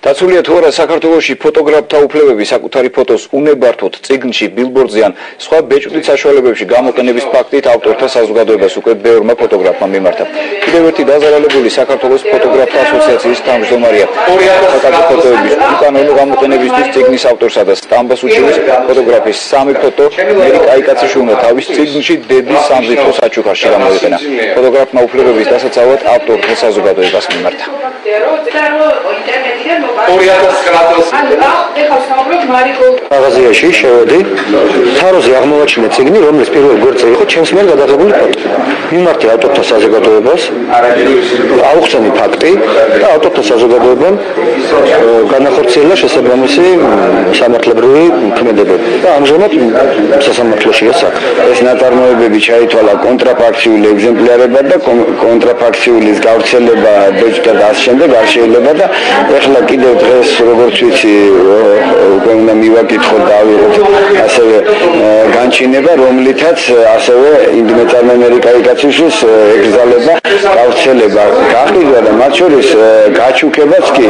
დაცულია თუ არა საქართველოში ფოტოგრაფთა უფლებები საკუთარი ფოტოს უნებართვოდ წიგნში, ბილბორდზე ან სხვა ბეჭდვის საშუალებებში გამოყენების ფაქტით ავტორთა საზოგადოებას უკვე ბევრმა ფოტოგრაფმა მიმართა. კიდევ ერთი დაზარალებული საქართველოს ფოტოგრაფთა ასოციაციის თავმჯდომარეა. ფოტოების უკანონო გამოყენებისთვის წიგნის ავტორსა და სტამბას უჩივის ფოტოგრაფის 3 ფოტო მერი კაიკაციშვილი თავის წიგნში დედის სამზითო საჩუქარში გამოიყენა. ფოტოგრაფმა უფლებების დასაცავად ავტორთა საზოგადოებას მიმართა. მაღაზიაში შევედი, თაროზე აღმოვაჩინე წიგნი, რომლის პირველ გვერდზე იყო ჩემს მიერ გადაღებული ფოტო. მიმართა ავტორთა საზოგადოებას, აუხსენი ფაქტი და ავტორთა საზოგადოებამ განახორციელა შესაბამისი სამართლებრივი ქმედებები. და ამჟამად სასამართლოშია საქმე. ეს ნაწარმოებები ჩაითვალა კონტრაფაქციული ეგზემპლარებად და კონტრაფაქციულის გავრცელება ბეჭდად და ამ შემდეგ არ შეიძლება და ეხლა კიდევ დღეს როგორც ვიცი უკვე უნდა მივაკითხოთ და ავიღოთ ასევე განჩინება რომლითაც ასევე ინდიმეწარმომერი კაიკაციშვილის ეკრძალება გავრცელება გაყიდვა და მათ შორის გაჩუქებაც კი